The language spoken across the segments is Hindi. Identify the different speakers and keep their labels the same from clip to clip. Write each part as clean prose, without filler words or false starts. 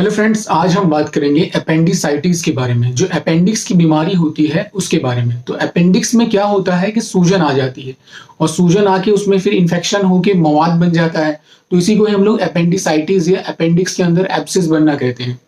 Speaker 1: हेलो फ्रेंड्स, आज हम बात करेंगे अपेंडिसाइटिस के बारे में। जो अपेंडिक्स की बीमारी होती है उसके बारे में। तो अपेंडिक्स में क्या होता है कि सूजन आ जाती है और सूजन आके उसमें फिर इन्फेक्शन होके मवाद बन जाता है। तो इसी को हम लोग अपेंडिसाइटिस या अपेंडिक्स के अंदर एब्सिस बनना कहते हैं।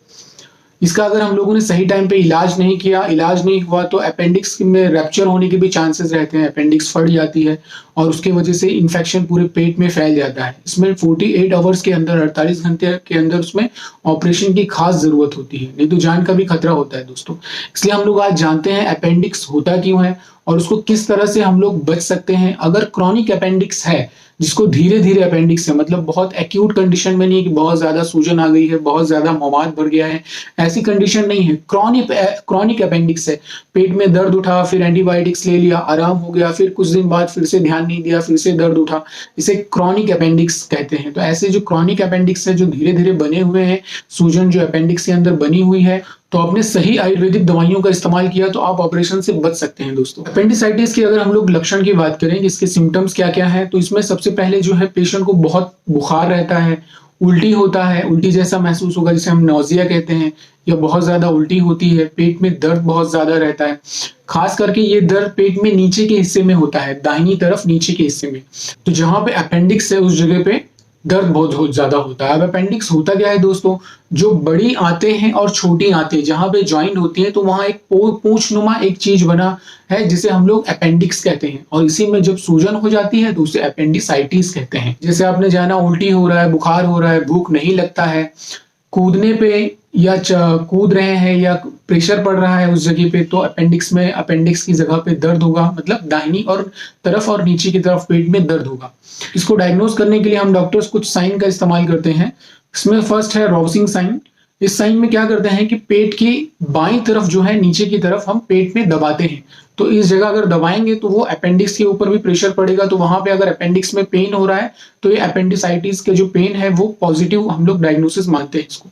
Speaker 1: इसका अगर हम लोगों ने सही टाइम पे इलाज नहीं किया, इलाज नहीं हुआ, तो अपेंडिक्स में रैप्चर होने के भी चांसेस रहते हैं। अपेंडिक्स फट जाती है और उसके वजह से इन्फेक्शन पूरे पेट में फैल जाता है। इसमें 48 आवर्स के अंदर, 48 घंटे के अंदर उसमें ऑपरेशन की खास जरूरत होती है, नहीं तो जान का भी खतरा होता है दोस्तों। इसलिए हम लोग आज जानते हैं अपेंडिक्स होता क्यों है और उसको किस तरह से हम लोग बच सकते हैं। अगर क्रॉनिक अपेंडिक्स है, जिसको धीरे धीरे अपेंडिक्स है, मतलब बहुत एक्यूट कंडीशन में नहीं कि बहुत ज्यादा सूजन आ गई है, बहुत ज्यादा मवाद भर गया है, ऐसी कंडीशन नहीं है। क्रॉनिक अपेंडिक्स है, पेट में दर्द उठा, फिर एंटीबायोटिक्स ले लिया, आराम हो गया, फिर कुछ दिन बाद फिर से ध्यान नहीं दिया, फिर से दर्द उठा, इसे क्रॉनिक अपेंडिक्स कहते हैं। तो ऐसे जो क्रॉनिक अपेंडिक्स है, जो धीरे धीरे बने हुए हैं, सूजन जो अपेंडिक्स के अंदर बनी हुई है, तो आपने सही आयुर्वेदिक दवाइयों का इस्तेमाल किया तो आप ऑपरेशन से बच सकते हैं दोस्तों। अपेंडिसाइटिस की अगर हम लोग लक्षण की बात करें, इसके सिम्टम्स क्या क्या है, तो इसमें सबसे पहले जो है पेशेंट को बहुत बुखार रहता है, उल्टी होता है, उल्टी जैसा महसूस होगा जिसे हम नौजिया कहते हैं, या बहुत ज्यादा उल्टी होती है, पेट में दर्द बहुत ज्यादा रहता है। खास करके ये दर्द पेट में नीचे के हिस्से में होता है, दाहिनी तरफ नीचे के हिस्से में। तो जहां पे अपेंडिक्स है उस जगह पे दर्द बहुत ज्यादा होता है। अब अपेंडिक्स होता क्या है दोस्तों, जो बड़ी आंतें हैं और छोटी आंतें जहां पे ज्वाइन होती है, तो वहां एक पूंछनुमा एक चीज बना है जिसे हम लोग अपेंडिक्स कहते हैं, और इसी में जब सूजन हो जाती है तो उसे अपेंडिसाइटिस कहते हैं। जैसे आपने जाना उल्टी हो रहा है, बुखार हो रहा है, भूख नहीं लगता है, कूदने पे या कूद रहे हैं या प्रेशर पड़ रहा है उस जगह पे, तो अपेंडिक्स की जगह पे दर्द होगा, मतलब दाहिनी और तरफ और नीचे की तरफ पेट में दर्द होगा। इसको डायग्नोज करने के लिए हम डॉक्टर्स कुछ साइन का इस्तेमाल करते हैं। इसमें फर्स्ट है रॉसिंग साइन। इस साइन में क्या करते हैं कि पेट की बाईं तरफ जो है, नीचे की तरफ हम पेट में दबाते हैं। तो इस जगह अगर दबाएंगे तो वो अपेंडिक्स के ऊपर भी प्रेशर पड़ेगा, तो वहां पे अगर अपेंडिक्स में पेन हो रहा है तो ये अपेंडिसाइटिस के जो पेन है वो पॉजिटिव हम लोग डायग्नोसिस मानते हैं इसको।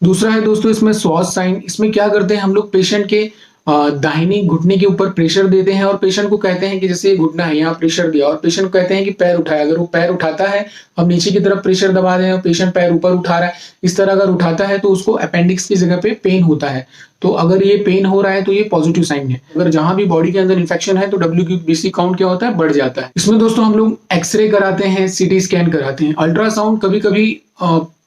Speaker 1: दूसरा है दोस्तों इसमें स्वास साइन। इसमें क्या करते हैं हम लोग, पेशेंट के दाहिनी घुटने के ऊपर प्रेशर देते हैं और पेशेंट को कहते हैं कि जैसे ये घुटना है, यहाँ प्रेशर दिया, और पेशेंट को कहते हैं कि पैर उठाए। अगर वो पैर उठाता है, हम नीचे की तरफ प्रेशर दबा रहे हैं और पेशेंट पैर ऊपर उठा रहा है, इस तरह अगर उठाता है तो उसको अपेंडिक्स की जगह पे पेन होता है। तो अगर ये पेन हो रहा है तो ये पॉजिटिव साइन है। अगर जहां भी बॉडी के अंदर इन्फेक्शन है तो WBC काउंट क्या होता है, बढ़ जाता है। इसमें दोस्तों हम लोग एक्सरे कराते हैं, CT स्कैन कराते हैं। अल्ट्रासाउंड कभी कभी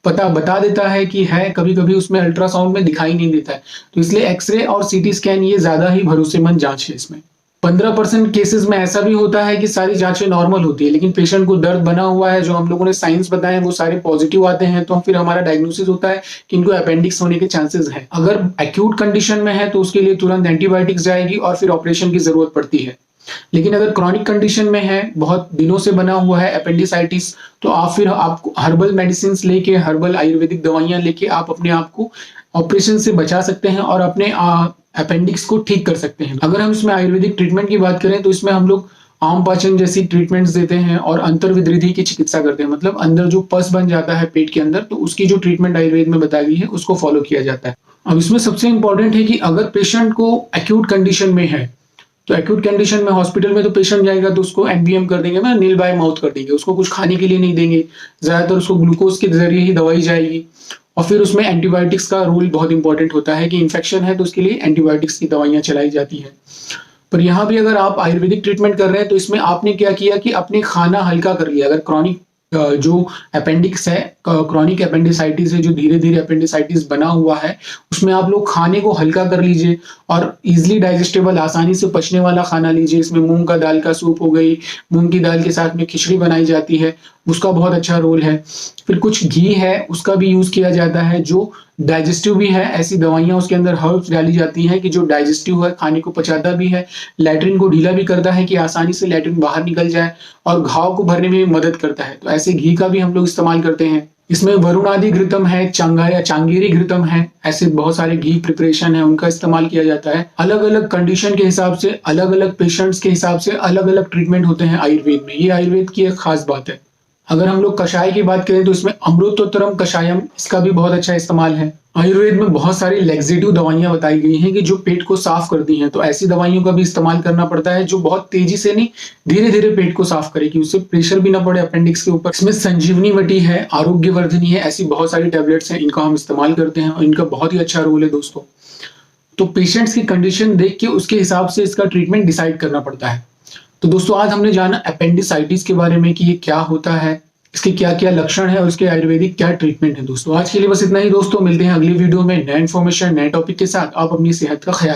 Speaker 1: पता बता देता है कि है, कभी कभी उसमें अल्ट्रासाउंड में दिखाई नहीं देता है, तो इसलिए एक्सरे और CT स्कैन ये ज्यादा ही भरोसेमंद जांच है। इसमें 15% केसेस में ऐसा भी होता है कि सारी जांचें नॉर्मल होती है, लेकिन पेशेंट को दर्द बना हुआ है, जो हम लोगों ने साइंस बताए वो सारे पॉजिटिव आते हैं, तो फिर हमारा डायग्नोसिस होता है कि इनको अपेंडिक्स होने के चांसेस हैं। अगर एक्यूट कंडीशन में है तो उसके लिए तुरंत एंटीबायोटिक्स जाएगी और फिर ऑपरेशन की जरूरत पड़ती है। लेकिन अगर क्रॉनिक कंडीशन में है, बहुत दिनों से बना हुआ है अपेंडिसाइटिस, तो आपको हर्बल मेडिसिन लेके, हर्बल आयुर्वेदिक दवाइयां लेके आप अपने आप को ऑपरेशन से बचा सकते हैं और अपने अपेंडिक्स को ठीक कर सकते हैं। अगर हम इसमें आयुर्वेदिक ट्रीटमेंट की बात करें तो इसमें हम लोग आम पाचन जैसी ट्रीटमेंट्स देते हैं और अंतर्विद्रिधि की चिकित्सा करते हैं, मतलब अंदर जो पस बन जाता है पेट के अंदर, तो उसकी जो ट्रीटमेंट आयुर्वेद में बताई गई है उसको फॉलो किया जाता है। अब इसमें सबसे इंपॉर्टेंट है कि अगर पेशेंट को एक्यूट कंडीशन में है, तो एक्यूट कंडीशन में हॉस्पिटल में तो पेशेंट जाएगा तो उसको NBM कर देंगे, मतलब नील बाय माउथ कर देंगे, उसको कुछ खाने के लिए नहीं देंगे, ज्यादातर उसको ग्लूकोज के जरिए ही दवाई जाएगी। और फिर उसमें एंटीबायोटिक्स का रोल बहुत इंपॉर्टेंट होता है कि इन्फेक्शन है तो उसके लिए एंटीबायोटिक्स की दवाइयां चलाई जाती है। पर यहाँ भी अगर आप आयुर्वेदिक ट्रीटमेंट कर रहे हैं तो इसमें आपने क्या किया कि आपने खाना हल्का कर लिया। अगर क्रॉनिक जो अपेंडिक्स है, क्रॉनिक अपेंडिसाइटिस है, जो धीरे धीरे अपेंडिसाइटिस बना हुआ है, उसमें आप लोग खाने को हल्का कर लीजिए और इजीली डाइजेस्टेबल, आसानी से पचने वाला खाना लीजिए। इसमें मूंग का दाल का सूप हो गई, मूंग की दाल के साथ में खिचड़ी बनाई जाती है, उसका बहुत अच्छा रोल है। फिर कुछ घी है, उसका भी यूज किया जाता है, जो डाइजेस्टिव भी है। ऐसी दवाइयां उसके अंदर हर्ब्स डाली जाती हैं कि जो डाइजेस्टिव है, खाने को पचाता भी है, लैट्रिन को ढीला भी करता है कि आसानी से लैट्रिन बाहर निकल जाए, और घाव को भरने में भी मदद करता है। तो ऐसे घी का भी हम लोग इस्तेमाल करते हैं। इसमें वरुणादि घृतम है, चांगेरी घृतम है, ऐसे बहुत सारे घी प्रिपरेशन है, उनका इस्तेमाल किया जाता है। अलग अलग कंडीशन के हिसाब से, अलग अलग पेशेंट्स के हिसाब से अलग अलग ट्रीटमेंट होते हैं आयुर्वेद में। ये आयुर्वेद की एक खास बात है। अगर हम लोग कषाय की बात करें तो इसमें अमृतोत्तरम कषायम, इसका भी बहुत अच्छा इस्तेमाल है। आयुर्वेद में बहुत सारी लैक्सेटिव दवाइयां बताई गई हैं कि जो पेट को साफ करती हैं, तो ऐसी दवाइयों का भी इस्तेमाल करना पड़ता है जो बहुत तेजी से नहीं, धीरे धीरे पेट को साफ करे कि उससे प्रेशर भी ना पड़े अपेंडिक्स के ऊपर। इसमें संजीवनी वटी है, आरोग्यवर्धिनी है, ऐसी बहुत सारी टैबलेट्स हैं, इनका हम इस्तेमाल करते हैं और इनका बहुत ही अच्छा रोल है दोस्तों। तो पेशेंट्स की कंडीशन देख के उसके हिसाब से इसका ट्रीटमेंट डिसाइड करना पड़ता है। तो दोस्तों आज हमने जाना अपेंडिसाइटिस के बारे में कि ये क्या होता है, इसके क्या-क्या लक्षण है और इसके आयुर्वेदिक क्या ट्रीटमेंट है दोस्तों। आज के लिए बस इतना ही दोस्तों, मिलते हैं अगली वीडियो में नए इन्फॉर्मेशन, नए टॉपिक के साथ। आप अपनी सेहत का ख्याल